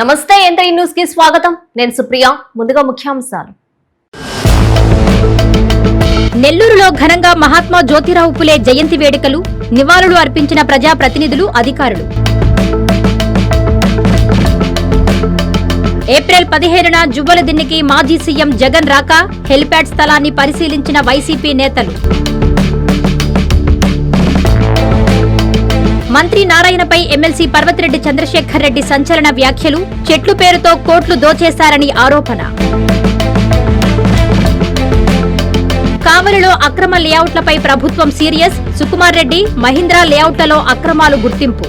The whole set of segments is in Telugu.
నమస్తే ఎంట్రీ న్యూస్ కి స్వాగతం. నేను సుప్రియ. ముందుగా ముఖ్యాంశాలు. నెల్లూరులో ఘనంగా మహాత్మా జ్యోతిరావు పులే జయంతి వేడుకలు, నివాళులు అర్పించిన ప్రజాప్రతినిధులు, అధికారులు. ఏప్రిల్ 15న జువ్వలదిన్నెకి మాజీ సీఎం జగన్ రాక, హెలిప్యాడ్ స్థలాన్ని పరిశీలించిన వైసీపీ నేతలు. మంత్రి నారాయణపై ఎమ్మెల్సీ పర్వతిరెడ్డి చంద్రశేఖర్ రెడ్డి సంచలన వ్యాఖ్యలు, చెట్లు పేరుతో కోట్లు దోచేశారని ఆరోపణ. కావలిలో అక్రమ లేఅవుట్లపై ప్రభుత్వం సీరియస్, సుకుమార్ రెడ్డి, మహీంద్రా లేఅవుట్లలో అక్రమాలు గుర్తింపు.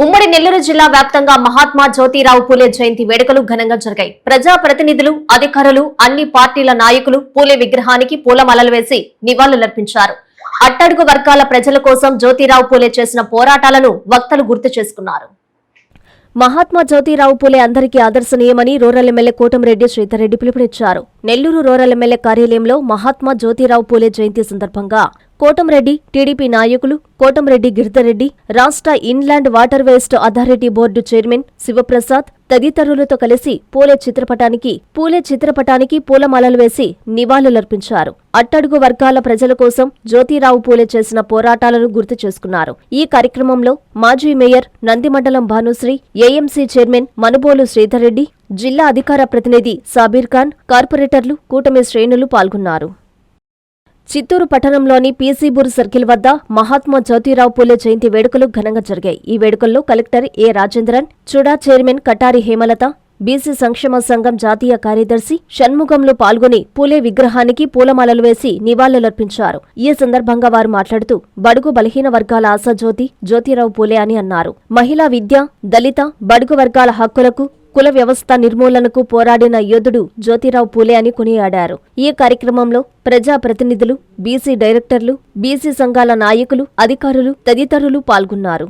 ఉమ్మడి నెల్లూరు జిల్లా వ్యాప్తంగా మహాత్మా జ్యోతిరావు పూలే జయంతి వేడుకలు ఘనంగా జరిగాయి. ప్రజాప్రతినిధులు, అధికారులు, అన్ని పార్టీల నాయకులు పూలే విగ్రహానికి పూలమాలలు వేసి నివాళులర్పించారు. అట్టడుగు వర్గాల ప్రజల కోసం జ్యోతిరావు పూలే చేసిన పోరాటాలను వక్తలు గుర్తు చేసుకున్నారు. మహాత్మా జ్యోతిరావు పూలే అందరికీ ఆదర్శనీయమని రూరల్ ఎమ్మెల్యే కోటంరెడ్డి శ్రీధర్ రెడ్డి పిలుపునిచ్చారు. నెల్లూరు రూరల్ ఎమ్మెల్యే కార్యాలయంలో మహాత్మా జ్యోతిరావు పూలే జయంతి సందర్భంగా కోటంరెడ్డి, టీడీపీ నాయకులు కోటంరెడ్డి గిరిధర్రెడ్డి, రాష్ట్ర inland water waste authority board chairman Sivaprasad తదితరులతో కలిసి పూలే చిత్రపటానికి పూలమాలలు వేసి నివాళులర్పించారు. అట్టడుగు వర్గాల ప్రజల కోసం జ్యోతిరావు పూలే చేసిన పోరాటాలను గుర్తు చేసుకున్నారు. ఈ కార్యక్రమంలో మాజీ mayor Nandimandalam Bhanusri, AMC chairman Manubolu Sridhar Reddy, జిల్లా అధికార ప్రతినిధి సాబీర్ ఖాన్, కార్పొరేటర్లు, కూటమి శ్రేణులు పాల్గొన్నారు. చిత్తూరు పట్టణంలోని పీసీబూర్ సర్కిల్ వద్ద మహాత్మా జ్యోతిరావు పూలే జయంతి వేడుకలు ఘనంగా జరిగాయి. ఈ వేడుకల్లో కలెక్టర్ ఏ రాజేంద్రన్, చుడా చైర్మన్ కటారి హేమలత, బీసీ సంక్షేమ సంఘం జాతీయ కార్యదర్శి షణ్ముగంలు పాల్గొని పూలే విగ్రహానికి పూలమాలలు వేసి నివాళులర్పించారు. ఈ సందర్భంగా వారు మాట్లాడుతూ బడుగు బలహీన వర్గాల ఆశాజ్యోతి జ్యోతిరావు పూలే అని అన్నారు. మహిళా విద్య, దళిత, బడుగు వర్గాల హక్కులకు, కుల వ్యవస్థ నిర్మూలనకు పోరాడిన యోధుడు జ్యోతిరావు పూలే అని కొనియాడారు. ఈ కార్యక్రమంలో ప్రజాప్రతినిధులు, బీసీ డైరెక్టర్లు, బీసీ సంఘాల నాయకులు, అధికారులు తదితరులు పాల్గొన్నారు.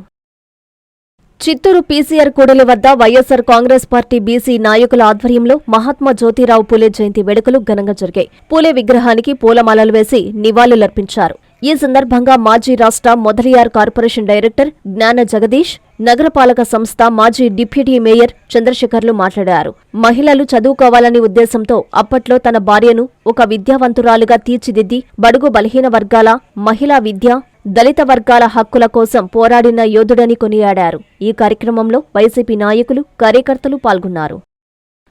చిత్తూరు పీసీఆర్ కూడలి వద్ద వైఎస్సార్ కాంగ్రెస్ పార్టీ బీసీ నాయకుల ఆధ్వర్యంలో మహాత్మా జ్యోతిరావు పూలే జయంతి వేడుకలు ఘనంగా జరిగాయి. పూలే విగ్రహానికి పూలమాలలు వేసి నివాళులర్పించారు. ఈ సందర్భంగా మాజీ రాష్ట్ర మొదలియార్ కార్పొరేషన్ డైరెక్టర్ జ్ఞాన జగదీష్, నగరపాలక సంస్థ మాజీ డిప్యూటీ మేయర్ చంద్రశేఖర్లు మాట్లాడారు. మహిళలు చదువుకోవాలనే ఉద్దేశంతో అప్పట్లో తన భార్యను ఒక విద్యావంతురాలుగా తీర్చిదిద్ది బడుగు బలహీన వర్గాల, మహిళా విద్య, దళిత వర్గాల హక్కుల కోసం పోరాడిన యోధుడని కొనియాడారు. ఈ కార్యక్రమంలో వైసీపీ నాయకులు, కార్యకర్తలు పాల్గొన్నారు.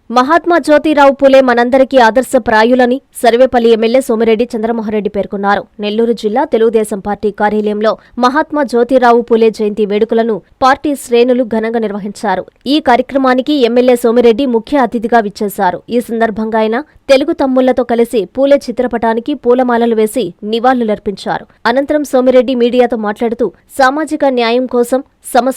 మహాత్మా జ్యోతిరావు పూలే మనందరికీ ఆదర్శప్రాయులని సర్వేపల్లి ఎమ్మెల్యే సోమిరెడ్డి చంద్రమోహన్రెడ్డి పేర్కొన్నారు. నెల్లూరు జిల్లా తెలుగుదేశం పార్టీ కార్యాలయంలో మహాత్మా జ్యోతిరావు పూలే జయంతి వేడుకలను పార్టీ శ్రేణులు ఘనంగా నిర్వహించారు. ఈ కార్యక్రమానికి ఎమ్మెల్యే సోమిరెడ్డి ముఖ్య అతిథిగా విచ్చేశారు. ఈ సందర్భంగా ఆయన తెలుగు తమ్ముళ్లతో కలిసి పూలే చిత్రపటానికి పూలమాలలు వేసి నివాళులర్పించారు. అనంతరం సోమిరెడ్డి మీడియాతో మాట్లాడుతూ సామాజిక న్యాయం కోసం,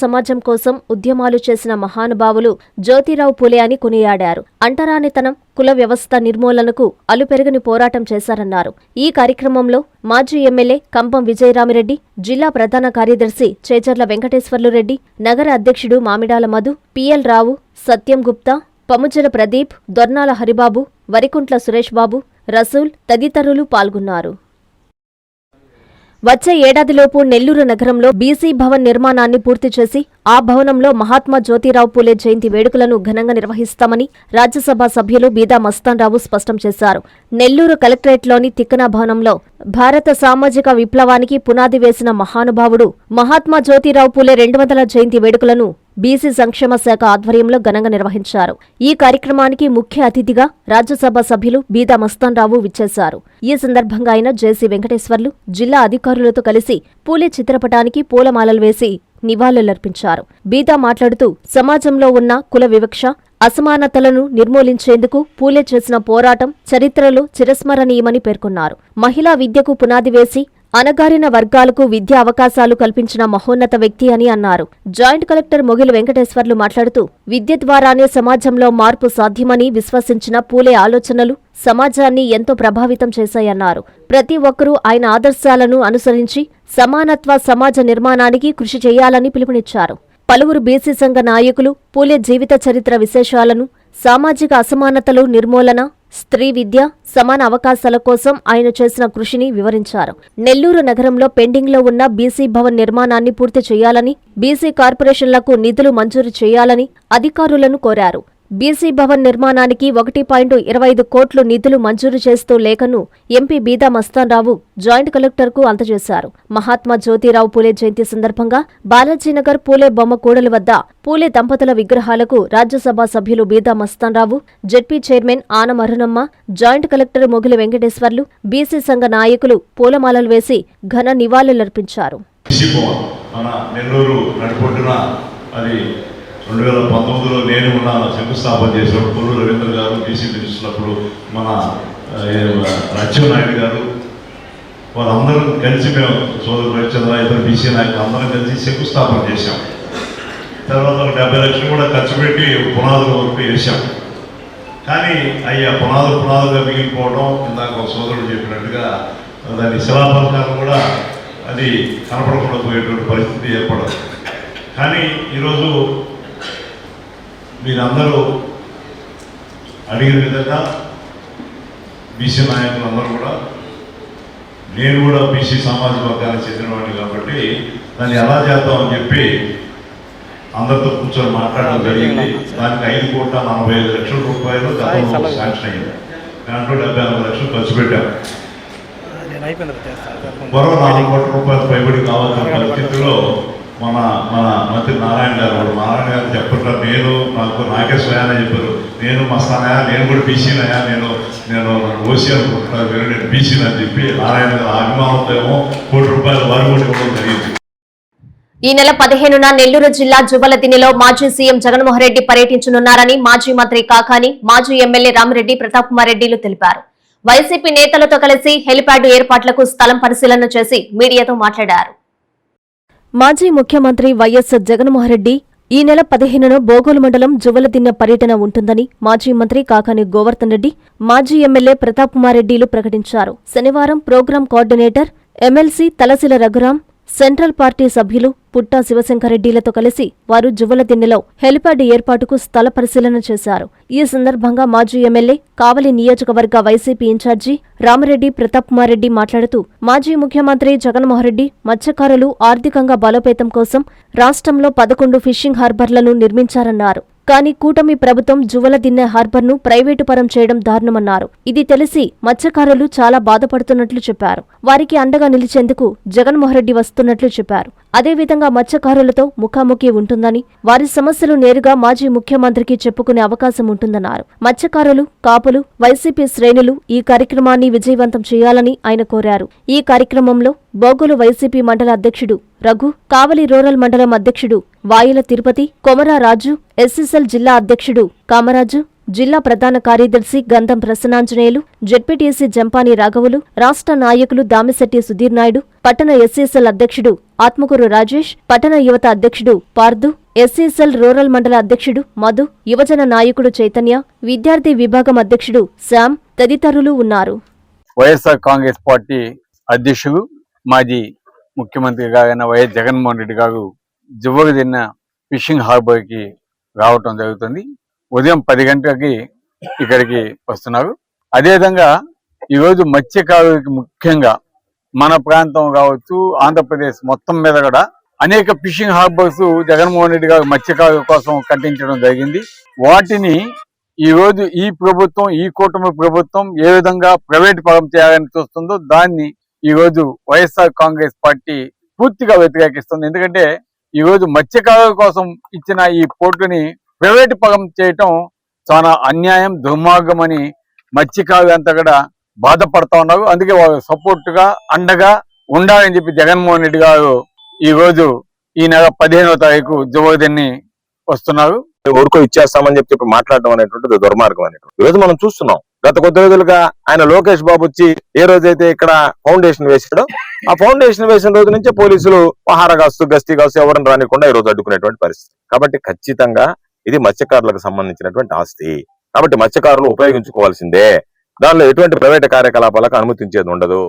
సమాజం కోసం ఉద్యమాలు చేసిన మహానుభావులు జ్యోతిరావు పూలే అని కొనియాడారు. అంటరానితనం, కుల వ్యవస్థ నిర్మూలనకు అలుపెరగని పోరాటం చేశారన్నారు. ఈ కార్యక్రమంలో మాజీ ఎమ్మెల్యే కంపం విజయరామిరెడ్డి, జిల్లా ప్రధాన కార్యదర్శి చేజర్ల వెంకటేశ్వర్లు రెడ్డి, నగర అధ్యక్షుడు మామిడాల మధు, పిఎల్ రావు, సత్యం గుప్తా, పముజల ప్రదీప్, దొర్నాల హరిబాబు, వరికుంట్ల సురేష్ బాబు, రసూల్ తదితరులు పాల్గొన్నారు. వచ్చే ఏడాదిలోపు నెల్లూరు నగరంలో బీసీ భవన్ నిర్మాణాన్ని పూర్తి చేసి ఆ భవనంలో మహాత్మా జ్యోతిరావు పూలే జయంతి వేడుకలను ఘనంగా నిర్వహిస్తామని రాజ్యసభ సభ్యులు బీదా మస్తాన్రావు స్పష్టం చేశారు. నెల్లూరు కలెక్టరేట్లోని తిక్కన భవనంలో భారత సామాజిక విప్లవానికి పునాది వేసిన మహానుభావుడు మహాత్మా జ్యోతిరావు పూలే 200వ జయంతి వేడుకలను బీసీ సంక్షేమ శాఖ ఆధ్వర్యంలో ఘనంగా నిర్వహించారు. ఈ కార్యక్రమానికి ముఖ్య అతిథిగా రాజ్యసభ సభ్యులు బీదా మస్తాన్రావు విచ్చేశారు. ఈ సందర్భంగా ఆయన జేసీ వెంకటేశ్వర్లు, జిల్లా అధికారులతో కలిసి పూలే చిత్రపటానికి పూలమాలలు వేసి నివాళులర్పించారు. బీదా మాట్లాడుతూ సమాజంలో ఉన్న కుల వివక్ష, అసమానతలను నిర్మూలించేందుకు పూలే చేసిన పోరాటం చరిత్రలో చిరస్మరణీయమని పేర్కొన్నారు. మహిళా విద్యకు పునాది వేసి అణగారిన వర్గాలకు విద్యా అవకాశాలు కల్పించిన మహోన్నత వ్యక్తి అని అన్నారు. జాయింట్ కలెక్టర్ మొగిలి వెంకటేశ్వర్లు మాట్లాడుతూ విద్య ద్వారానే సమాజంలో మార్పు సాధ్యమని విశ్వసించిన పూలే ఆలోచనలు సమాజాన్ని ఎంతో ప్రభావితం చేశాయన్నారు. ప్రతి ఒక్కరూ ఆయన ఆదర్శాలను అనుసరించి సమానత్వ సమాజ నిర్మాణానికి కృషి చేయాలని పిలుపునిచ్చారు. పలువురు బీసీ సంఘ నాయకులు పూలే జీవిత చరిత్ర విశేషాలను, సామాజిక అసమానతలు నిర్మూలన, స్త్రీ విద్య, సమాన అవకాశాల కోసం ఆయన చేసిన కృషిని వివరించారు. నెల్లూరు నగరంలో పెండింగ్లో ఉన్న బీసీ భవన్ నిర్మాణాన్ని పూర్తి చేయాలని, బీసీ కార్పొరేషన్లకు నిధులు మంజూరు చేయాలని అధికారులను కోరారు. బీసీ భవన్ నిర్మాణానికి 1.25 కోట్లు నిధులు మంజూరు చేస్తూ లేఖను ఎంపీ బీదా మస్తాన్రావు జాయింట్ కలెక్టర్కు అందజేశారు. మహాత్మా జ్యోతిరావు పూలే జయంతి సందర్భంగా బాలాజీనగర్ పూలే బొమ్మ కూడలి వద్ద పూలే దంపతుల విగ్రహాలకు రాజ్యసభ సభ్యులు బీదా Mastan Rao, ZP chairman Anam Arunamma, joint collector మొగిలి వెంకటేశ్వర్లు, బీసీ సంఘ నాయకులు పూలమాలలు వేసి ఘన నివాళులర్పించారు. 2019లో నేను ఉన్నాను, శంకుస్థాపన చేసినప్పుడు కొల్లు రవీంద్ర గారు బీసీ మినిస్టర్లప్పుడు మన రాజ్యనాయుడు గారు వాళ్ళందరూ కలిసి మేము సోదరు రవిచంద్ర ఇద్దరు బీసీ నాయకులు అందరం కలిసి శంకుస్థాపన చేశాం. తర్వాత 70 లక్షలు కూడా ఖర్చు పెట్టి పునాదుల వరకు వేసాం. కానీ అయ్యా పునాదులుగా మిగిలిపోవడం, ఇందాక ఒక సోదరుడు చెప్పినట్టుగా దాని శిలాఫలకాలు కూడా అది కనపడకుండా పోయేటువంటి పరిస్థితి ఏర్పడదు. కానీ ఈరోజు మీరందరూ అడిగిన విధంగా బీసీ నాయకులందరూ కూడా, నేను కూడా బీసీ సామాజిక వర్గానికి చెందినవాడిని కాబట్టి దాన్ని ఎలా చేద్దామని చెప్పి అందరితో కూర్చొని మాట్లాడడం జరిగింది. దానికి 5,45,00,000 రూపాయలు గతంలో శాంక్షన్ అయ్యింది. దాంట్లో 74 లక్షలు ఖర్చు పెట్టాం. మరో 4 కోట్ల రూపాయలు పైబడి కావాల్సిన పరిస్థితుల్లో మన మంత్రి నారాయణ గారు చెప్పారు, నాకే స్వయానే చెప్పారు, నేను మస్తానయా, నేను కూడా బీసీనయా, నేను ఓసీ అనుకుంటున్నారు, నేను బీసీని అని చెప్పి నారాయణ గారు అభిమానంతో ఏమో ₹1 కోటి వారు కూడా ఇవ్వడం జరిగింది. ఈ నెల 15న నెల్లూరు జిల్లా జువ్వలదిన్నెలో మాజీ సీఎం జగన్మోహన్ రెడ్డి పర్యటించనున్నారని మాజీ మంత్రి కాకాని, మాజీ ఎమ్మెల్యే రామిరెడ్డి ప్రతాప్ కుమార్ రెడ్డిలు తెలిపారు. వైసీపీ నేతలతో కలిసి హెలిప్యాడ్ ఏర్పాట్లకు స్థలం పరిశీలన చేసి మీడియాతో మాట్లాడారు. మాజీ ముఖ్యమంత్రి వైఎస్ జగన్మోహన్ రెడ్డి ఈ నెల 15న బోగోలు మండలం జువ్వలదిన్నె పర్యటన ఉంటుందని మాజీ మంత్రి కాకాని గోవర్ధన్ రెడ్డి, మాజీ ఎమ్మెల్యే ప్రతాప్ కుమార్ రెడ్డిలు ప్రకటించారు. శనివారం program coordinator MLC Talasila Raghuram, central party సభ్యులు పుట్టా శివశంకరెడ్డిలతో కలిసి వారు జువ్వలదిన్నెలో హెలిప్యాడ్ ఏర్పాటుకు స్థల పరిశీలన చేశారు. ఈ సందర్భంగా మాజీ ఎమ్మెల్యే, కావలి నియోజకవర్గ వైసీపీ ఇన్ఛార్జి రామిరెడ్డి ప్రతాప్ కుమార్ రెడ్డి మాట్లాడుతూ, మాజీ ముఖ్యమంత్రి జగన్మోహన్ రెడ్డి మత్స్యకారులు ఆర్థికంగా బలోపేతం కోసం రాష్ట్రంలో 11 ఫిషింగ్ హార్బర్లను నిర్మించారన్నారు. కానీ కూటమి ప్రభుత్వం జువ్వలదిన్నె హార్బర్ను ప్రైవేటు పరం చేయడం దారుణమన్నారు. ఇది తెలిసి మత్స్యకారులు చాలా బాధపడుతున్నట్లు చెప్పారు. వారికి అండగా నిలిచేందుకు జగన్మోహన్ రెడ్డి వస్తున్నట్లు చెప్పారు. అదేవిధంగా మత్స్యకారులతో ముఖాముఖి ఉంటుందని, వారి సమస్యలు నేరుగా మాజీ ముఖ్యమంత్రికి చెప్పుకునే అవకాశం ఉంటుందన్నారు. మత్స్యకారులు, కాపులు, వైసీపీ శ్రేణులు ఈ కార్యక్రమాన్ని విజయవంతం చేయాలని ఆయన కోరారు. ఈ కార్యక్రమంలో బోగోలు వైసీపీ మండల అధ్యక్షుడు రఘు, కావలి రూరల్ మండలం అధ్యక్షుడు వాయుల తిరుపతి, కొమరా రాజు, ఎస్ఎస్ఎల్ జిల్లా అధ్యక్షుడు కామరాజు, జిల్లా ప్రధాన కార్యదర్శి గంధం ప్రసన్నాంజనేయులు, జెడ్పీటీసీ జంపాని రాఘవులు, రాష్ట్ర నాయకులు దామిశెట్టి సుధీర్ నాయుడు, పట్టణ ఎస్సీఎస్ఎల్ అధ్యక్షుడు ఆత్మకూరు రాజేష్, పట్టణ యువత అధ్యక్షుడు పార్దు, ఎస్సీఎస్ఎల్ రూరల్ మండల అధ్యక్షుడు మధు, యువజన నాయకుడు చైతన్య, విద్యార్థి విభాగం అధ్యక్షుడు శ్యామ్ తదితరులు ఉన్నారు. వైఎస్ఆర్ కాంగ్రెస్ పార్టీ అధ్యక్షుడు, మాజీ ముఖ్యమంత్రి గారైన వైఎస్ జగన్మోహన్ రెడ్డి గారు జువ్వలదిన్నె ఫిషింగ్ హార్బర్కి రావటం జరుగుతుంది. ఉదయం 10 గంటలకి ఇక్కడికి వస్తున్నారు. అదేవిధంగా ఈరోజు మత్స్యకారులకి, ముఖ్యంగా మన ప్రాంతం కావచ్చు, ఆంధ్రప్రదేశ్ మొత్తం మీద కూడా అనేక ఫిషింగ్ హార్బర్స్ జగన్మోహన్ రెడ్డి గారు మత్స్యకారుల కోసం కట్టించడం జరిగింది. వాటిని ఈరోజు ఈ ప్రభుత్వం, ఈ కూటమి ప్రభుత్వం ఏ విధంగా ప్రైవేట్ పరం చేయాలని చూస్తుందో దాన్ని ఈరోజు వైఎస్ఆర్ కాంగ్రెస్ పార్టీ పూర్తిగా వ్యతిరేకిస్తుంది. ఎందుకంటే ఈరోజు మత్స్యకారుల కోసం ఇచ్చిన ఈ పోర్టుని ప్రైవేట్ పరం చేయటం చాలా అన్యాయం, దుర్మార్గం అని మత్స్యకారులంతా కూడా బాధపడతా ఉన్నారు. అందుకే వాళ్ళు సపోర్ట్ గా, అండగా ఉండాలని చెప్పి జగన్మోహన్ రెడ్డి గారు ఈ రోజు ఈ నెల 15వ తారీఖు జువ్వలదిన్నె వస్తున్నారు. ఊరుకో ఇచ్చేస్తామని చెప్పి మాట్లాడడం అనేటువంటిది దుర్మార్గం అనేటువంటి ఈరోజు మనం చూస్తున్నాం. గత కొద్ది రోజులుగా ఆయన లోకేష్ బాబు వచ్చి ఏ రోజైతే ఇక్కడ ఫౌండేషన్ వేసాడో, ఆ ఫౌండేషన్ వేసిన రోజు నుంచే పోలీసులు పహారా కాస్తూ, గస్తీ కాస్తూ ఎవరిని రానికుండా ఈ రోజు అడ్డుకునేటువంటి పరిస్థితి. కాబట్టి ఖచ్చితంగా ఇది మత్స్యకారులకు సంబంధించినటువంటి ఆస్తి. కాబట్టి మత్స్యకారులు ఉపయోగించుకోవాల్సిందే. దానిలో ఎటువంటి ప్రైవేట్ కార్యకలాపాలకు అనుమతించేది ఉండదు.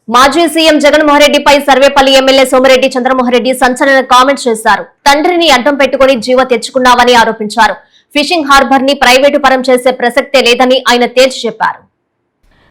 మాజీ సీఎం జగన్మోహన్ రెడ్డిపై సర్వేపల్లి ఎమ్మెల్యే సోమిరెడ్డి చంద్రమోహన్ రెడ్డి సంచలన కామెంట్స్ చేశారు. తండ్రిని అడ్డం పెట్టుకుని జీవ తెచ్చుకున్నావని ఆరోపించారు. ఫిషింగ్ హార్బర్ ని ప్రైవేటు పరం చేసే ప్రసక్తే లేదని ఆయన తేల్చి చెప్పారు.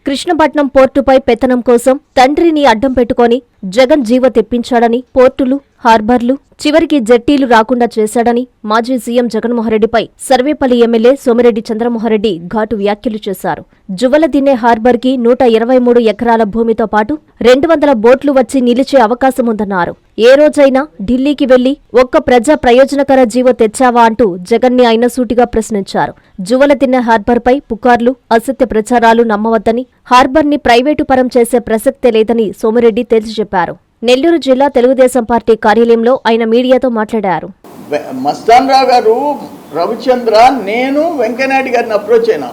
కృష్ణపట్నం పోర్టుపై పెత్తనం కోసం తండ్రిని అడ్డం పెట్టుకుని జగన్ జీవ తెప్పించాడని, పోర్టులు, హార్బర్లు, చివరికి జెట్టీలు రాకుండా చేశాడని మాజీ సీఎం జగన్మోహన్రెడ్డిపై సర్వేపల్లి ఎమ్మెల్యే సోమిరెడ్డి చంద్రమోహన్రెడ్డి ఘాటు వ్యాఖ్యలు చేశారు. జువ్వలదిన్నె హార్బర్ కి 123 ఎకరాల భూమితో పాటు 200 బోట్లు వచ్చి నిలిచే అవకాశముందన్నారు. ఏ రోజైనా ఢిల్లీకి వెళ్లి ఒక్క ప్రజా ప్రయోజనకర జీవో తెచ్చావా అంటూ జగన్ని ఆయన సూటిగా ప్రశ్నించారు. జువ్వలదిన్నె హార్బర్ పై పుకార్లు, అసత్య ప్రచారాలు నమ్మవద్దని, హార్బర్ ని ప్రైవేటు పరం చేసే ప్రసక్తే లేదని సోమిరెడ్డి తేల్చి చెప్పారు. నెల్లూరు జిల్లా తెలుగుదేశం పార్టీ కార్యాలయంలో ఆయన మీడియాతో మాట్లాడారు. మస్తాన్ రావు గారు, రవిచంద్ర, నేను వెంకయ్యనాయుడు గారిని అప్రోచ్ అయినా.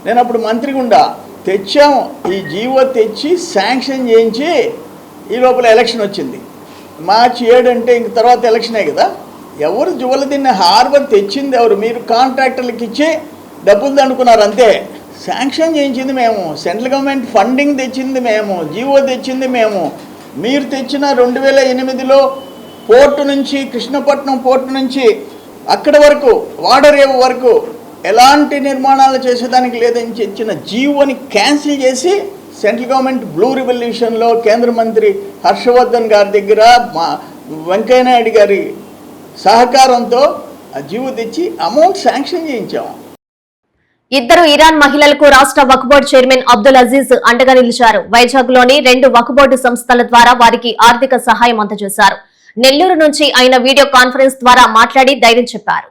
నేను అప్పుడు మంత్రిగా ఉండా. తెచ్చాము, ఈ జీవో తెచ్చి శాంక్షన్ చేయించి ఈ లోపల ఎలక్షన్ వచ్చింది. మార్చి 7 అంటే ఇంక తర్వాత ఎలక్షనే కదా. ఎవరు జువ్వలదిన్నె హార్బర్ తెచ్చింది ఎవరు? మీరు కాంట్రాక్టర్లకు ఇచ్చి డబ్బులు దండుకున్నారు అంతే. శాంక్షన్ చేయించింది మేము, సెంట్రల్ గవర్నమెంట్ ఫండింగ్ తెచ్చింది మేము, జీవో తెచ్చింది మేము. మీరు తెచ్చిన 2008లో పోర్టు నుంచి, కృష్ణపట్నం పోర్టు నుంచి అక్కడి వరకు, వాడరేవు వరకు ఎలాంటి నిర్మాణాలు చేసేదానికి లేదని ఇచ్చిన జీవోని క్యాన్సిల్ చేసి సెంట్రల్ గవర్నమెంట్ బ్లూ రివల్యూషన్లో కేంద్ర మంత్రి హర్షవర్ధన్ గారి దగ్గర మా వెంకయ్యనాయుడు గారి సహకారంతో ఆ జీవో తెచ్చి అమౌంట్ శాంక్షన్ చేయించాము. ఇద్దరు ఇరాన్ మహిళలకు రాష్ట్ర వక్ఫ్ బోర్డు చైర్మన్ అబ్దుల్ అజీజ్ అండగా నిలిచారు. వైజాగ్ లోని 2 వక్ఫ్ బోర్డు సంస్థల ద్వారా వారికి ఆర్థిక సహాయం అందజేశారు. నెల్లూరు నుంచి ఆయన వీడియో కాన్ఫరెన్స్ ద్వారా మాట్లాడి ధైర్యం చెప్పారు.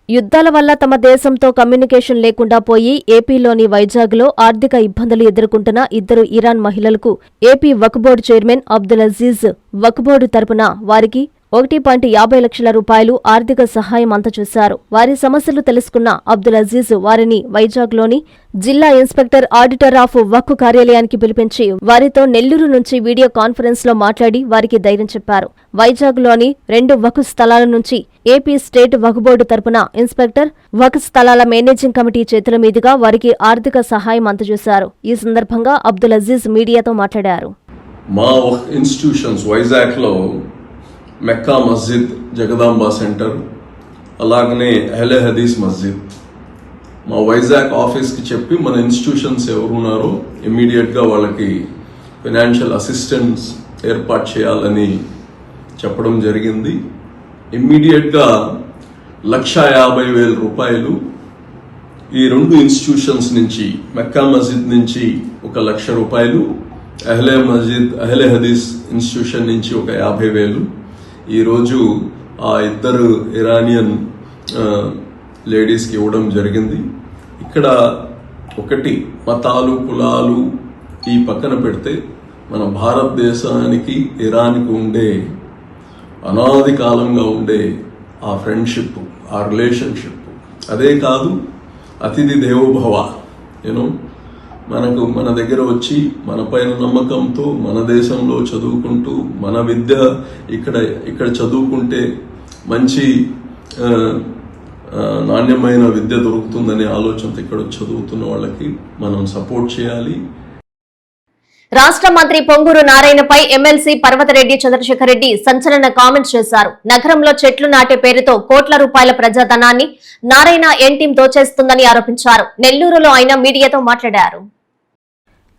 యుద్ధాల వల్ల తమ దేశంతో కమ్యూనికేషన్ లేకుండా పోయి ఏపీలోని వైజాగ్లో ఆర్థిక ఇబ్బందులు ఎదుర్కొంటున్న ఇద్దరు ఇరాన్ మహిళలకు ఏపీ వక్ఫ్ బోర్డు చైర్మన్ అబ్దుల్ అజీజ్ వక్ఫ్ బోర్డు తరపున వారికి 1.50 లక్షల రూపాయలు ఆర్థిక సహాయం అందజేశారు. వారి సమస్యలు తెలుసుకున్న అబ్దుల్ అజీజ్ వారిని వైజాగ్లోని జిల్లా ఇన్స్పెక్టర్ ఆడిటర్ ఆఫ్ వక్ఫ్ కార్యాలయానికి పిలిపించి వారితో నెల్లూరు నుంచి వీడియో కాన్ఫరెన్స్ లో మాట్లాడి వారికి ధైర్యం చెప్పారు. వైజాగ్లోని 2 వక్ఫ్ స్థలాల నుంచి ఏపీ స్టేట్ వక్ఫ్ బోర్డు తరపున ఇన్స్పెక్టర్ వక్ఫ్ స్థలాల మేనేజింగ్ కమిటీ చేతుల మీదుగా వారికి ఆర్థిక సహాయం అందజేశారు. ఈ సందర్భంగా అబ్దుల్ అజీజ్ మీడియాతో మాట్లాడారు. మా ఇన్స్టిట్యూషన్స్ వైజాగ్లో మెక్కా మస్జిద్, జగదాంబ సెంటర్, అలాగనే అహ్లే హదీస్ మస్జిద్, మా వైజాగ్ ఆఫీస్కి చెప్పి మన ఇన్స్టిట్యూషన్స్ ఎవరున్నారో ఇమ్మీడియట్గా వాళ్ళకి ఫైనాన్షియల్ అసిస్టెన్స్ ఏర్పాటు చేయాలని చెప్పడం జరిగింది. ఇమ్మీడియట్గా 1,50,000 రూపాయలు ఈ 2 ఇన్స్టిట్యూషన్స్ నుంచి, మెక్కా మస్జిద్ నుంచి 1,00,000 రూపాయలు, అహ్లే హదీస్ ఇన్స్టిట్యూషన్ నుంచి 50,000 ఈరోజు ఆ ఇద్దరు ఇరానియన్ లేడీస్కి ఇవ్వడం జరిగింది. ఇక్కడ ఒకటి, మతాలు, కులాలు ఈ పక్కన పెడితే మన భారతదేశానికి ఇరాన్కి ఉండే అనాది కాలంగా ఉండే ఆ ఫ్రెండ్షిప్, ఆ రిలేషన్షిప్. అదే కాదు, అతిథి దేవోభవ. మన దగ్గర వచ్చి మన పైన నమ్మకంతో మన దేశంలో చదువుకుంటూ మన విద్య ఇక్కడ చదువుకుంటే మంచి నాణ్యమైన విద్య దొరుకుతుందనే ఆలోచనతో ఇక్కడ చదువుతున్న వాళ్ళకి మనం సపోర్ట్ చేయాలి. రాష్ట్ర మంత్రి పొంగూరు నారాయణపై ఎమ్మెల్సీ పర్వతరెడ్డి చంద్రశేఖర్ రెడ్డి సంచలన కామెంట్స్ చేశారు. నగరంలో చెట్లు నాటే పేరుతో కోట్ల రూపాయల ప్రజాధనాన్ని నారాయణ ఎన్ టీం దోచేస్తుందని ఆరోపించారు. నెల్లూరులో ఆయన మీడియాతో మాట్లాడారు.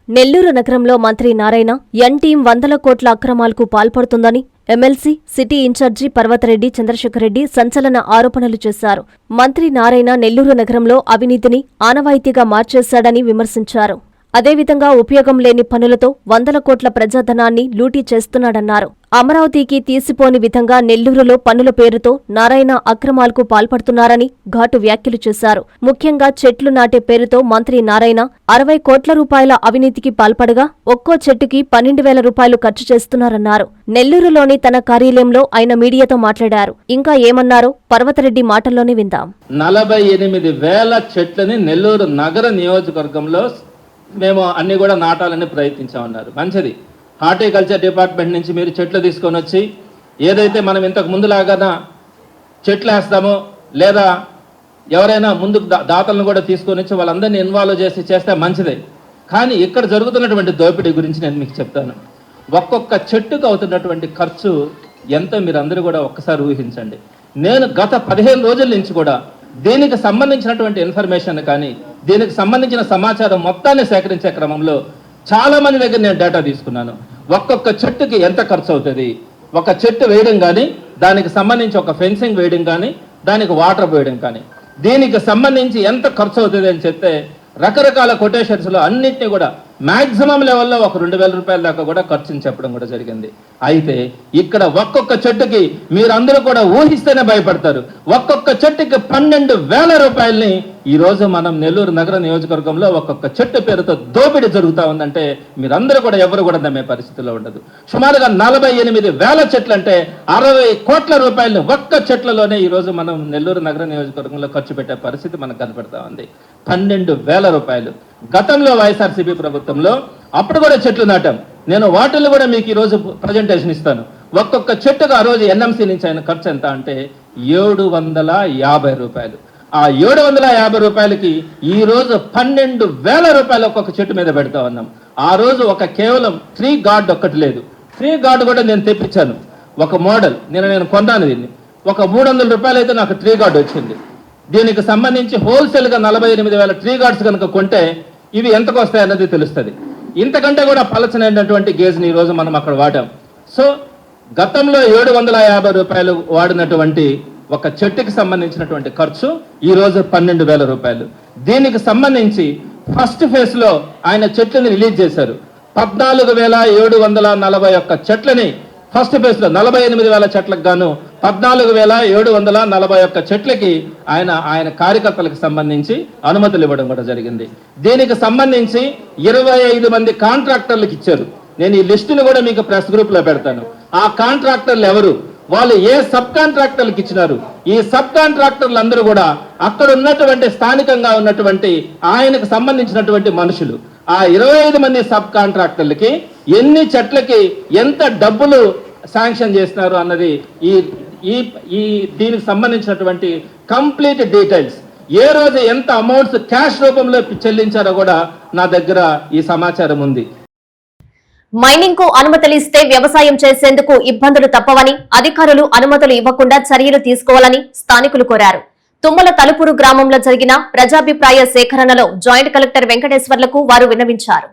నెల్లూరు నగరంలో మంత్రి నారాయణ ఎన్ టీం 100 కోట్ల అక్రమాలకు పాల్పడుతుందని MLC, city incharge Parvathareddy Chandrasekhar Reddy సంచలన ఆరోపణలు చేశారు. మంత్రి నారాయణ నెల్లూరు నగరంలో అవినీతిని ఆనవాయితీగా మార్చేశాడని విమర్శించారు. అదేవిధంగా ఉపయోగం లేని పనులతో 100 కోట్ల ప్రజాధనాన్ని లూటీ చేస్తున్నాడన్నారు. అమరావతికి తీసిపోని విధంగా నెల్లూరులో పన్నుల పేరుతో నారాయణ అక్రమాలకు పాల్పడుతున్నారని ఘాటు వ్యాఖ్యలు చేశారు. ముఖ్యంగా చెట్లు నాటే పేరుతో మంత్రి నారాయణ 60 కోట్ల రూపాయల అవినీతికి పాల్పడగా ఒక్కో చెట్టుకి 12,000 రూపాయలు ఖర్చు చేస్తున్నారన్నారు. నెల్లూరులోని తన కార్యాలయంలో ఆయన మీడియాతో మాట్లాడారు. ఇంకా ఏమన్నారో పర్వతరెడ్డి మాటల్లోనే విందాం. 48,000 చెట్లని నెల్లూరు నగర నియోజకవర్గంలో మేము అన్ని కూడా నాటాలని ప్రయత్నించామన్నారు. మంచిది. హార్టికల్చర్ డిపార్ట్మెంట్ నుంచి మీరు చెట్లు తీసుకొని వచ్చి ఏదైతే మనం ఇంతకు ముందులాగా చెట్లు వేస్తామో, లేదా ఎవరైనా ముందుకు దాతలను కూడా తీసుకొని వచ్చి వాళ్ళందరినీ ఇన్వాల్వ్ చేస్తే మంచిదే. కానీ ఇక్కడ జరుగుతున్నటువంటి దోపిడీ గురించి నేను మీకు చెప్తాను. ఒక్కొక్క చెట్టుకు అవుతున్నటువంటి ఖర్చు ఎంతో మీరు అందరూ కూడా ఒక్కసారి ఊహించండి. నేను గత 15 రోజుల నుంచి కూడా దీనికి సంబంధించినటువంటి ఇన్ఫర్మేషన్ కానీ దీనికి సంబంధించిన సమాచారం మొత్తాన్ని సేకరించే క్రమంలో చాలా మంది దగ్గర నేను డేటా తీసుకున్నాను. ఒక్కొక్క చెట్టుకి ఎంత ఖర్చు అవుతుంది, ఒక చెట్టు వేయడం కానీ దానికి సంబంధించి ఒక ఫెన్సింగ్ వేయడం కానీ దానికి వాటర్ పోయడం కానీ దీనికి సంబంధించి ఎంత ఖర్చు అవుతుంది అని చెప్తే రకరకాల కొటేషన్స్లో అన్నింటినీ కూడా మ్యాక్సిమం లెవెల్లో ఒక 2,000 రూపాయల దాకా కూడా ఖర్చుని చెప్పడం కూడా జరిగింది. అయితే ఇక్కడ ఒక్కొక్క చెట్టుకి మీరందరూ కూడా ఊహిస్తేనే భయపడతారు. ఒక్కొక్క చెట్టుకి 12,000 రూపాయలని ఈరోజు మనం నెల్లూరు నగర నియోజకవర్గంలో ఒక్కొక్క చెట్టు పేరుతో దోపిడీ జరుగుతూ ఉందంటే మీరందరూ కూడా ఎవరు కూడా నమ్మే పరిస్థితిలో ఉండదు. సుమారుగా 48,000 చెట్లు అంటే 60 కోట్ల రూపాయలని ఒక్క చెట్లలోనే ఈరోజు మనం నెల్లూరు నగర నియోజకవర్గంలో ఖర్చు పెట్టే పరిస్థితి మనకు కనపడతా ఉంది. 12,000 రూపాయలు. గతంలో వైఎస్ఆర్సీపీ ప్రభుత్వంలో అప్పుడు కూడా చెట్లు నాటాం. నేను వాటిల్లో కూడా మీకు ఈరోజు ప్రజెంటేషన్ ఇస్తాను. ఒక్కొక్క చెట్టుకు ఆ రోజు ఎన్ఎంసీ నుంచి ఆయన ఖర్చు ఎంత అంటే 750 రూపాయలు. ఆ 750 రూపాయలకి ఈ రోజు 12,000 రూపాయలు ఒక్కొక్క చెట్టు మీద పెడతా ఉన్నాం. ఆ రోజు ఒక కేవలం ట్రీ గార్డ్ ఒక్కటి లేదు. ట్రీ గార్డ్ కూడా నేను తెప్పించాను. ఒక మోడల్ నేను కొన్నాను. దీన్ని ఒక 300 రూపాయలు అయితే నాకు ట్రీ గార్డ్ వచ్చింది. దీనికి సంబంధించి హోల్సేల్గా 48,000 ట్రీ గార్డ్స్ కనుక కొంటే ఇవి ఎంతకు వస్తాయి అన్నది తెలుస్తుంది. ఇంతకంటే కూడా పలచనైనటువంటి గేజ్ని ఈరోజు మనం అక్కడ వాడాం. సో గతంలో 750 రూపాయలు వాడినటువంటి ఒక చెట్టుకి సంబంధించినటువంటి ఖర్చు ఈరోజు 12,000 రూపాయలు. దీనికి సంబంధించి ఫస్ట్ ఫేజ్లో ఆయన చెట్లని రిలీజ్ చేశారు. 14,741 చెట్లని ఫస్ట్ ఫేజ్లో 48,000 చెట్లకు గాను 14,741 చెట్లకి ఆయన కార్యకర్తలకు సంబంధించి అనుమతులు ఇవ్వడం కూడా జరిగింది. దీనికి సంబంధించి 25 మంది కాంట్రాక్టర్లకు ఇచ్చారు. నేను ఈ లిస్టును కూడా మీకు ప్రెస్ గ్రూప్ లో పెడతాను. ఆ కాంట్రాక్టర్లు ఎవరు, వాళ్ళు ఏ సబ్ కాంట్రాక్టర్లకు ఇచ్చినారు, ఈ సబ్ కాంట్రాక్టర్లు అందరూ కూడా అక్కడ ఉన్నటువంటి స్థానికంగా ఉన్నటువంటి ఆయనకు సంబంధించినటువంటి మనుషులు. ఆ 25 మంది సబ్ కాంట్రాక్టర్లకి ఎన్ని చెట్లకి ఎంత డబ్బులు శాంక్షన్ చేస్తున్నారు అన్నది ఈ దీనికి సంబంధించినటువంటి కంప్లీట్ డీటెయిల్స్, ఏ రోజు ఎంత అమౌంట్స్ క్యాష్ రూపంలో చెల్లించారో కూడా నా దగ్గర ఈ సమాచారం ఉంది. మైనింగ్ కు అనుమతులు ఇస్తే వ్యవసాయం చేసేందుకు ఇబ్బందులు తప్పవని, అధికారులు అనుమతులు ఇవ్వకుండా చర్యలు తీసుకోవాలని స్థానికులు కోరారు. తుమ్మల తలుపురు గ్రామంలో జరిగిన ప్రజాభిప్రాయ సేకరణలో జాయింట్ కలెక్టర్ వెంకటేశ్వర్లకు వారు విన్నవించారు.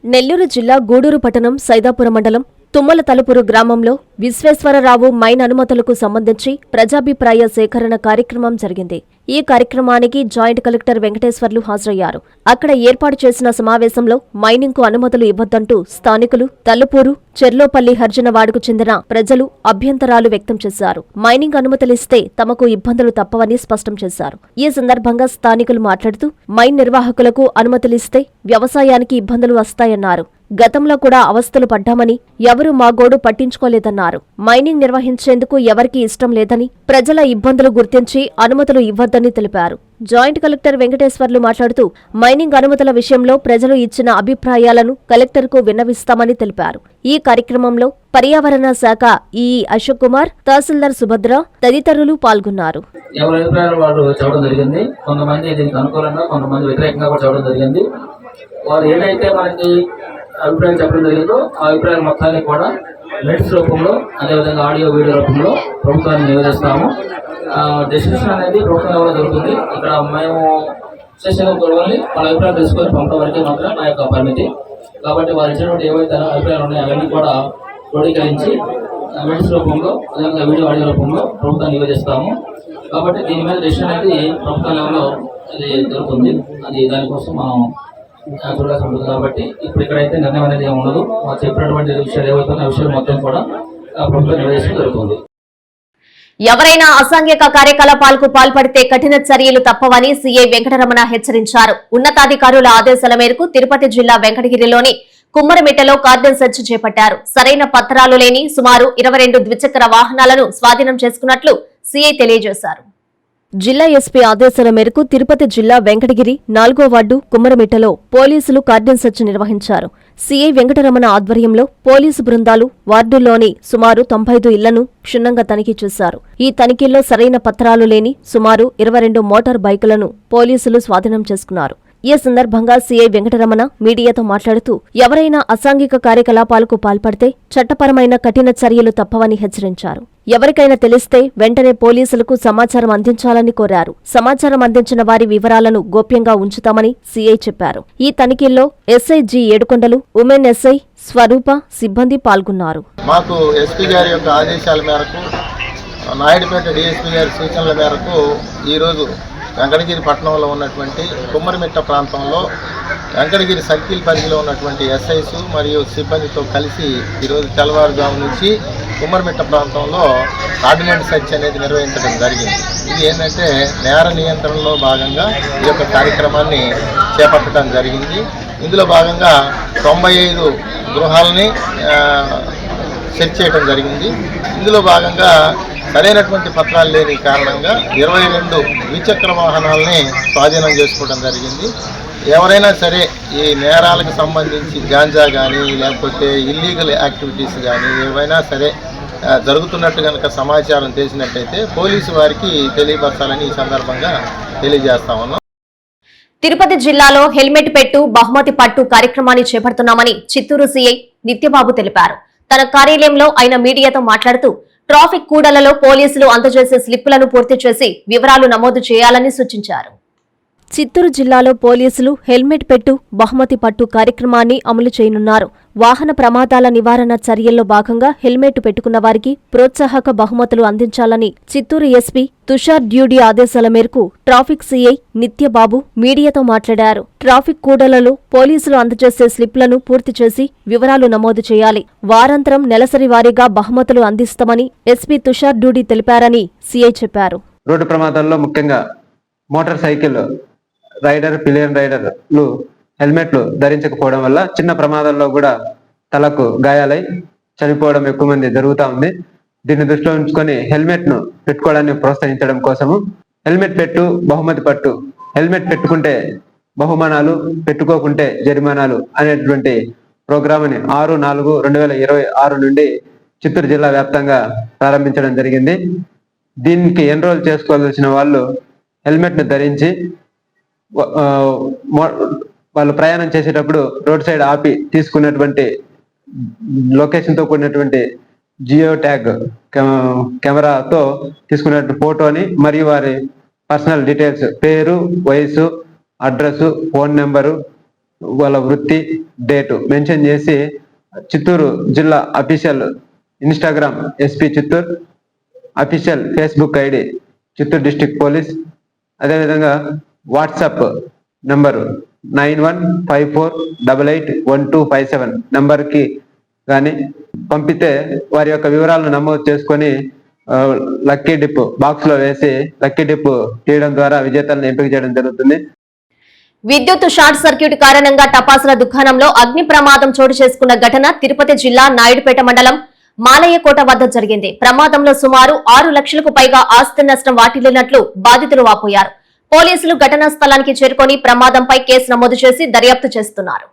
నెల్లూరు జిల్లా గూడూరు పట్టణం సైదాపురం మండలం తుమ్మల తలుపురు గ్రామంలో విశ్వేశ్వరరావు మైన్ అనుమతులకు సంబంధించి ప్రజాభిప్రాయ సేకరణ కార్యక్రమం జరిగింది. ఈ కార్యక్రమానికి జాయింట్ కలెక్టర్ వెంకటేశ్వర్లు హాజరయ్యారు. అక్కడ ఏర్పాటు చేసిన సమావేశంలో మైనింగ్ కు అనుమతులు ఇవ్వొద్దంటూ స్థానికులు, తలుపూరు, చెర్లోపల్లి హర్జనవాడకు చెందిన ప్రజలు అభ్యంతరాలు వ్యక్తం చేశారు. మైనింగ్ అనుమతులిస్తే తమకు ఇబ్బందులు తప్పవని స్పష్టం చేశారు. ఈ సందర్భంగా స్థానికులు మాట్లాడుతూ మైన్ నిర్వాహకులకు అనుమతులిస్తే వ్యవసాయానికి ఇబ్బందులు వస్తాయన్నారు. గతంలో కూడా అవస్థలు పడ్డామని, ఎవరూ మా గోడు పట్టించుకోలేదన్నారు. మైనింగ్ నిర్వహించేందుకు ఎవరికీ ఇష్టం లేదని, ప్రజల ఇబ్బందులు గుర్తించి అనుమతులు ఇవ్వొద్దని తెలిపారు. జాయింట్ కలెక్టర్ వెంకటేశ్వర్లు మాట్లాడుతూ మైనింగ్ అనుమతుల విషయంలో ప్రజలు ఇచ్చిన అభిప్రాయాలను కలెక్టర్కు విన్నవిస్తామని తెలిపారు. ఈ కార్యక్రమంలో పర్యావరణ శాఖ ఈఈ అశోక్ కుమార్, తహసీల్దార్ సుభద్ర తదితరులు పాల్గొన్నారు. ఎవరి అభిప్రాయాలు వాళ్ళు చెప్పడం జరిగింది. కొంతమంది దీనికి అనుకూలంగా, కొంతమంది వ్యతిరేకంగా కూడా చెప్పడం జరిగింది. వారు ఏదైతే మనకి అభిప్రాయం చెప్పడం జరిగిందో ఆ అభిప్రాయాలు మొత్తాన్ని కూడా మినిట్స్ రూపంలో, అదేవిధంగా ఆడియో వీడియో రూపంలో ప్రభుత్వాన్ని నివేదిస్తాము. డిస్కషన్ అనేది ప్రభుత్వం లెవెల్లో జరుగుతుంది. ఇక్కడ మేము సెషన్ చూడాలి, వాళ్ళ అభిప్రాయాలు తెలుసుకొని పంపడం వరకే మాత్రం నా యొక్క పరిమితి. కాబట్టి వారు ఇచ్చినటువంటి ఏవైతే అభిప్రాయాలు ఉన్నాయో అవన్నీ కూడా క్రోడీకరించి మినిట్స్ రూపంలో, అదేవిధంగా వీడియో ఆడియో రూపంలో ప్రభుత్వాన్ని నివేదిస్తాము. కాబట్టి దీని మీద డిసిషన్ అనేది ప్రభుత్వ లెవెల్లో అది జరుగుతుంది. అది దానికోసం మనం చూడాల్సి ఉంటుంది. కాబట్టి ఇప్పుడు ఇక్కడైతే నిర్ణయం అనేది ఏమి ఉండదు. మాకు చెప్పినటువంటి విషయాలు ఏవైతే ఆ విషయాలు మొత్తం కూడా ప్రభుత్వం నివేదించడం జరుగుతుంది. ఎవరైనా అసాంఘిక కార్యకలాపాలకు పాల్పడితే కఠిన చర్యలు తప్పవని సీఐ వెంకటరమణ హెచ్చరించారు. ఉన్నతాధికారుల ఆదేశాల మేరకు తిరుపతి జిల్లా వెంకటగిరిలోని కుమ్మరమిట్టలో కార్డన్ సెర్చ్ చేపట్టారు. సరైన పత్రాలు లేని సుమారు 22 ద్విచక్ర వాహనాలను స్వాధీనం చేసుకున్నట్లు సీఐ తెలియజేశారు. జిల్లా ఎస్పీ ఆదేశాల మేరకు తిరుపతి జిల్లా వెంకటగిరి 4వ వార్డు కుమ్మరమిట్టలో పోలీసులు కార్డన్ సెర్చ్ నిర్వహించారు. సీఐ వెంకటరమణ ఆధ్వర్యంలో పోలీసు బృందాలు వార్డుల్లోని సుమారు 95 ఇళ్లను క్షుణ్ణంగా తనిఖీ చేశారు. ఈ తనిఖీల్లో సరైన పత్రాలు లేని సుమారు 22 మోటార్ బైకులను పోలీసులు స్వాధీనం చేసుకున్నారు. ఈ సందర్భంగా సీఐ వెంకటరమణ మీడియాతో మాట్లాడుతూ ఎవరైనా అసాంఘిక కార్యకలాపాలకు పాల్పడితే చట్టపరమైన కఠిన చర్యలు తప్పవని హెచ్చరించారు. ఎవరికైనా తెలిస్తే వెంటనే పోలీసులకు సమాచారం అందించాలని కోరారు. సమాచారం అందించిన వారి వివరాలను గోప్యంగా ఉంచుతామని సీఐ చెప్పారు. ఈ తనిఖీల్లో ఎస్ఐ జి ఏడుకొండలు, ఉమెన్ ఎస్ఐ స్వరూప సిబ్బంది పాల్గొన్నారు. మాకు ఎస్పీ గారి యొక్క ఆదేశాల మేరకు, నాయుడుపేట డిఎస్పీ గారి సూచనల మేరకు ఈరోజు వెంకటగిరి పట్టణంలో ఉన్నటువంటి కుమ్మరిమిట్ట ప్రాంతంలో వెంకటగిరి సర్కిల్ పరిధిలో ఉన్నటువంటి ఎస్ఐస్ మరియు సిబ్బందితో కలిసి ఈరోజు తెల్లవారుజాము నుంచి కుమ్మరిమిట్ట ప్రాంతంలో ఆర్డినెన్స్ సెర్చ్ అనేది నిర్వహించడం జరిగింది. ఇది ఏంటంటే నేర నియంత్రణలో భాగంగా ఈ యొక్క కార్యక్రమాన్ని చేపట్టడం జరిగింది. ఇందులో భాగంగా 95 గృహాలని సెర్చ్ చేయడం జరిగింది. ఇందులో భాగంగా సరైనటువంటి పత్రాలు లేని కారణంగా 22 ద్విచక్ర వాహనాలని స్వాధీనం చేసుకోవడం జరిగింది. ఎవరైనా సరే ఈ నేరాలకు సంబంధించి గాంజా కానీ లేకపోతే ఇల్లీగల్ యాక్టివిటీస్ కానీ ఏవైనా సరే జరుగుతున్నట్టు కనుక సమాచారం తెలిసినట్టయితే పోలీసు వారికి తెలియపరచాలని ఈ సందర్భంగా తెలియజేస్తా ఉన్నాం. తిరుపతి జిల్లాలో హెల్మెట్ పెట్టు బహుమతి పట్టు కార్యక్రమాన్ని చేపడుతున్నామని చిత్తూరు సీఐ నిత్యబాబు తెలిపారు. తన కార్యాలయంలో ఆయన మీడియాతో మాట్లాడుతూ ట్రాఫిక్ కూడలలో పోలీసులు అందజేసే స్లిప్పులను పూర్తి చేసి వివరాలు నమోదు చేయాలని సూచించారు. చిత్తూరు జిల్లాలో పోలీసులు హెల్మెట్ పెట్టు బహుమతి పట్టు కార్యక్రమాన్ని అమలు చేయనున్నారు. వాహన ప్రమాదాల నివారణ చర్యల్లో భాగంగా హెల్మెట్ పెట్టుకున్న వారికి ప్రోత్సాహక బహుమతులు అందించాలని చిత్తూరు ఎస్పీ తుషార్ డ్యూడీ ఆదేశాల మేరకు ట్రాఫిక్ సీఐ నిత్యబాబు మీడియాతో మాట్లాడారు. ట్రాఫిక్ కూడలలో పోలీసులు అందజేసే స్లిప్లను పూర్తి చేసి వివరాలు నమోదు చేయాలి. వారాంతరం నెలసరి వారీగా బహుమతులు అందిస్తామని ఎస్పీ తుషార్ డ్యూడీ తెలిపారని సీఐ చెప్పారు. రోడ్డు ప్రమాదాల్లో ముఖ్యంగా మోటార్ సైకిల్ రైడర్, పిలియన్ రైడర్లు హెల్మెట్లు ధరించకపోవడం వల్ల చిన్న ప్రమాదాల్లో కూడా తలకు గాయాలై చనిపోవడం ఎక్కువ మంది జరుగుతూ ఉంది. దీన్ని దృష్టిలో ఉంచుకొని హెల్మెట్ ను పెట్టుకోవడాన్ని ప్రోత్సహించడం కోసము హెల్మెట్ పెట్టు బహుమతి పట్టు, హెల్మెట్ పెట్టుకుంటే బహుమానాలు, పెట్టుకోకుంటే జరిమానాలు అనేటువంటి ప్రోగ్రామ్ని 6/4/2026 నుండి చిత్తూరు జిల్లా వ్యాప్తంగా ప్రారంభించడం జరిగింది. దీనికి ఎన్రోల్ చేసుకోవాల్సిన వాళ్ళు హెల్మెట్ ను ధరించి వాళ్ళు ప్రయాణం చేసేటప్పుడు రోడ్ సైడ్ ఆపి తీసుకున్నటువంటి లొకేషన్ తో కూడినటువంటి జియో ట్యాగ్ కెమెరాతో తీసుకున్నటువంటి ఫోటోని మరియు వారి పర్సనల్ డీటెయిల్స్, పేరు, వయసు, అడ్రస్, ఫోన్ నెంబరు, వాళ్ళ వృత్తి, డేటు మెన్షన్ చేసి చిత్తూరు జిల్లా official Instagram SP Chittoor, official Facebook ID Chittoor district police, అదేవిధంగా వాట్సాప్ నంబరు 9154881257 నంబర్కి కానీ పంపితే వారి యొక్క వివరాలను నమోదు చేసుకొని లక్కీ డిప్ బాక్స్ లో వేసి లక్కీ డిప్ తీయడం ద్వారా విజేతలను ఎంపిక చేయడం జరుగుతుంది. విద్యుత్ షార్ట్ సర్క్యూట్ కారణంగా టపాసుల దుకాణంలో అగ్ని ప్రమాదం చోటు చేసుకున్న ఘటన తిరుపతి జిల్లా నాయుడుపేట మండలం మాలయ్యకోట వద్ద జరిగింది. ప్రమాదంలో సుమారు 6 లక్షలకు పైగా ఆస్తి నష్టం వాటిల్లినట్లు బాధితులు వాపోయారు. పోలీసులు ఘటనా స్థలానికి చేరుకొని ప్రమాదంపై కేసు నమోదు చేసి దర్యాప్తు చేస్తున్నారు.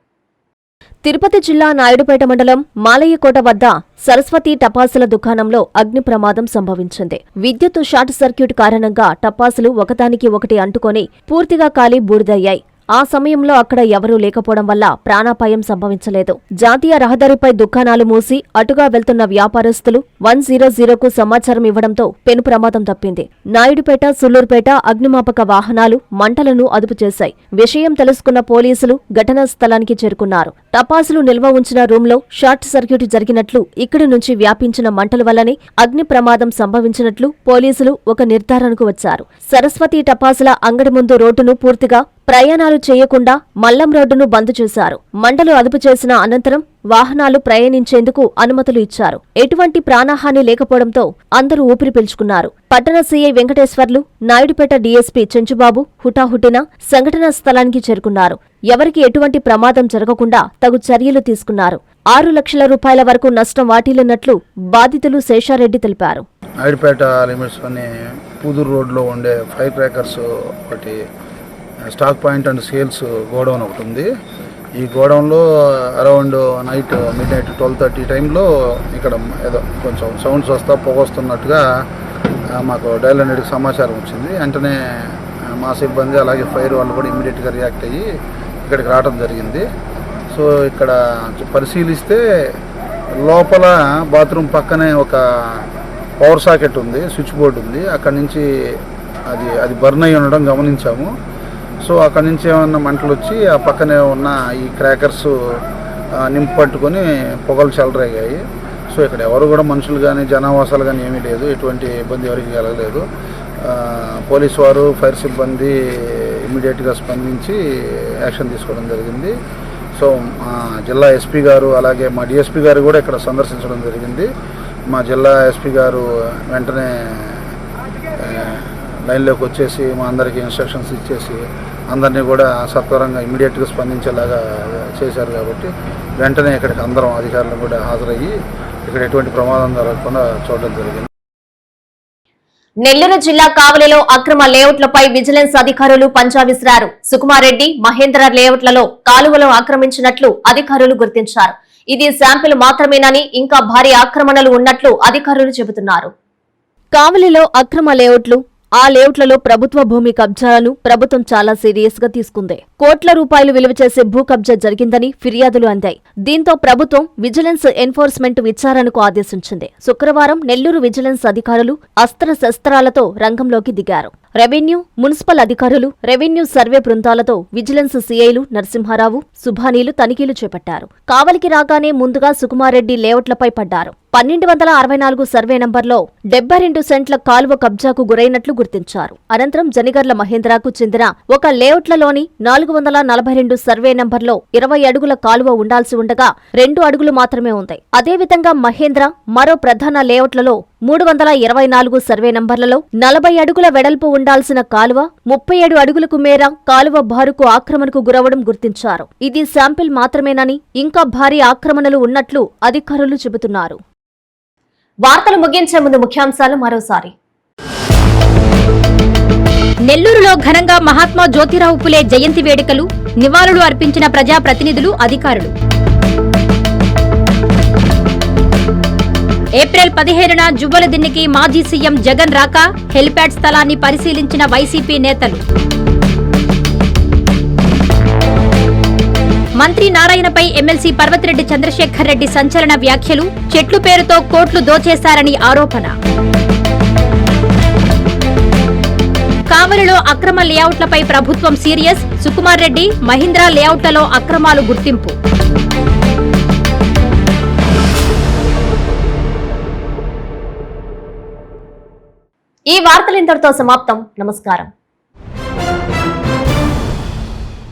తిరుపతి జిల్లా నాయుడుపేట మండలం మాలయ్యకోట వద్ద సరస్వతి టపాసుల దుకాణంలో అగ్ని ప్రమాదం సంభవించింది. విద్యుత్ షార్ట్ సర్క్యూట్ కారణంగా టపాసులు ఒకదానికి ఒకటి అంటుకొని పూర్తిగా కాలి బూడిదయ్యాయి. ఆ సమయంలో అక్కడ ఎవరూ లేకపోవడం వల్ల ప్రాణాపాయం సంభవించలేదు. జాతీయ రహదారిపై దుకాణాలు మూసి అటుగా వెళ్తున్న వ్యాపారస్తులు 100కు సమాచారం ఇవ్వడంతో పెను ప్రమాదం తప్పింది. నాయుడుపేట, సుళ్లూరుపేట అగ్నిమాపక వాహనాలు మంటలను అదుపు చేశాయి. విషయం తెలుసుకున్న పోలీసులు ఘటనా స్థలానికి చేరుకున్నారు. టపాసులు నిల్వ ఉంచిన రూంలో షార్ట్ సర్క్యూట్ జరిగినట్లు, ఇక్కడి నుంచి వ్యాపించిన మంటల వల్లనే అగ్ని ప్రమాదం సంభవించినట్లు పోలీసులు ఒక నిర్ధారణకు వచ్చారు. సరస్వతి టపాసుల అంగడి ముందు రోడ్డును పూర్తిగా ప్రయాణాలు చేయకుండా మల్లం రోడ్డును బంద్ చేశారు. మంటలు అదుపు చేసిన అనంతరం వాహనాలు ప్రయాణించేందుకు అనుమతులు ఇచ్చారు. ఎటువంటి ప్రాణహాని లేకపోవడంతో అందరూ ఊపిరి పీల్చుకున్నారు. పట్టణ సీఐ వెంకటేశ్వర్లు, నాయుడుపేట డీఎస్పీ చెంచుబాబు హుటాహుటిన సంఘటనా స్థలానికి చేరుకున్నారు. ఎవరికి ఎటువంటి ప్రమాదం జరగకుండా తగు చర్యలు తీసుకున్నారు. 6 లక్షల రూపాయల వరకు నష్టం వాటిల్లినట్లు బాధితులు శేషారెడ్డి తెలిపారు. నాయుడుపేట లిమిట్స్ అని పూదూరు రోడ్లో ఉండే ఫైర్ క్రాకర్స్ ఒకటి, stock point and sales godown ఒకటి ఉంది. ఈ గోడౌన్లో అరౌండ్ నైట్ మిడ్నైట్ 12:30 టైంలో ఇక్కడ ఏదో కొంచెం సౌండ్స్ వస్తా పొగ వస్తున్నట్టుగా మాకు డయల్ 100కి సమాచారం వచ్చింది. వెంటనే మా సిబ్బంది అలాగే ఫైర్ వాళ్ళు కూడా ఇమ్మీడియట్గా రియాక్ట్ అయ్యి ఇక్కడికి రావడం జరిగింది. సో ఇక్కడ పరిశీలిస్తే లోపల బాత్రూమ్ పక్కనే ఒక పవర్ సాకెట్ ఉంది, స్విచ్ బోర్డు ఉంది. అక్కడి నుంచి అది బర్న్ అయి ఉండడం గమనించాము. సో అక్కడి నుంచి ఏమన్నా మంటలు వచ్చి ఆ పక్కనే ఉన్న ఈ క్రాకర్స్ నింపు పట్టుకొని పొగలు చెలరేగాయి. సో ఇక్కడ ఎవరు కూడా మనుషులు కానీ జనావాసాలు కానీ ఏమీ లేదు, ఎటువంటి ఇబ్బంది ఎవరికి కలగలేదు. పోలీసు వారు, ఫైర్ సిబ్బంది ఇమ్మీడియట్గా స్పందించి యాక్షన్ తీసుకోవడం జరిగింది. సో మా జిల్లా ఎస్పీ గారు అలాగే మా డిఎస్పీ గారు కూడా ఇక్కడ సందర్శించడం జరిగింది. మా జిల్లా ఎస్పీ గారు వెంటనే లైన్లోకి వచ్చేసి మా అందరికీ ఇన్స్ట్రక్షన్స్ ఇచ్చేసి అందరినీ కూడా సత్వరంగా ఇమ్మీడియట్గా స్పందించేలాగా చేశారు. కాబట్టి వెంటనే ఇక్కడికి అందరం అధికారులు కూడా హాజరయ్యి ఇక్కడ ఎటువంటి ప్రమాదం జరగకుండా చూడడం జరిగింది. నెల్లూరు జిల్లా కావలిలో అక్రమ లేఅవుట్లపై విజిలెన్స్ అధికారులు పంజా విసిరారు. సుకుమారెడ్డి, మహేంద్ర లేఅవుట్లలో కాలువలు ఆక్రమించినట్లు అధికారులు గుర్తించారు. ఇది శాంపిల్ మాత్రమేనని ఇంకా భారీ ఆక్రమణలు ఉన్నట్లు అధికారులు చెబుతున్నారు. కావలిలో అక్రమ లేఅవుట్లు, ఆ లేఅవుట్లలో ప్రభుత్వ భూమి కబ్జాలను ప్రభుత్వం చాలా సీరియస్ గా తీసుకుంది. కోట్ల రూపాయలు విలువ చేసే భూ కబ్జా జరిగిందని ఫిర్యాదులు అందాయి. దీంతో ప్రభుత్వం విజిలెన్స్ ఎన్ఫోర్స్మెంట్ విచారణకు ఆదేశించింది. శుక్రవారం నెల్లూరు విజిలెన్స్ అధికారులు అస్త్రశస్త్రాలతో రంగంలోకి దిగారు. రెవెన్యూ, మున్సిపల్ అధికారులు, రెవెన్యూ సర్వే బృందాలతో విజిలెన్స్ సీఐలు నరసింహారావు, సుభానీలు తనిఖీలు చేపట్టారు. కావలికి రాగానే ముందుగా సుకుమారెడ్డి లేఅవుట్లపై పడ్డారు. 1264 సర్వే నంబర్లో 72 సెంట్ల కాలువ కబ్జాకు గురైనట్లు గుర్తించారు. అనంతరం జనిగర్ల మహేంద్రకు చెందిన ఒక లేఅవుట్లలోని 442 సర్వే నంబర్లో 20 అడుగుల కాలువ ఉండాల్సి ఉండగా 2 అడుగులు మాత్రమే ఉంది. అదేవిధంగా మహేంద్ర మరో ప్రధాన లేఅవుట్లలో 324 సర్వే నంబర్లలో 40 అడుగుల వెడల్పు ఉండాల్సిన కాలువ 37 అడుగులకు మేర కాలువ బారుకు ఆక్రమణకు గురవడం గుర్తించారు. ఇది శాంపిల్ మాత్రమేనని ఇంకా భారీ ఆక్రమణలు ఉన్నట్లు అధికారులు చెబుతున్నారు. వార్తలు ముగించే ముందు ముఖ్యాంశాలు మరోసారి. నెల్లూరులో ఘనంగా మహాత్మా జ్యోతిరావు పులే జయంతి వేడుకలు, నివాళులు అర్పించిన ప్రజాప్రతినిధులు, అధికారులు. ఏప్రిల్ 15న జువ్వలదిన్నెకి మాజీ సీఎం జగన్ రాక, హెలిప్యాడ్ స్థలాన్ని పరిశీలించిన వైసీపీ నేతలు. మంత్రి నారాయణపై ఎమ్మెల్సీ పర్వతిరెడ్డి చంద్రశేఖర్ రెడ్డి సంచలన వ్యాఖ్యలు, చెట్లు పేరుతో కోట్లు దోచేశారని ఆరోపణ. కావలిలో అక్రమ లేఅవుట్లపై ప్రభుత్వం సీరియస్, సుకుమార్ రెడ్డి, మహీంద్రా లేఅవుట్లలో అక్రమాలు గుర్తింపు. ఈ వార్తలు ఇంతటితో సమాప్తం. నమస్కారం.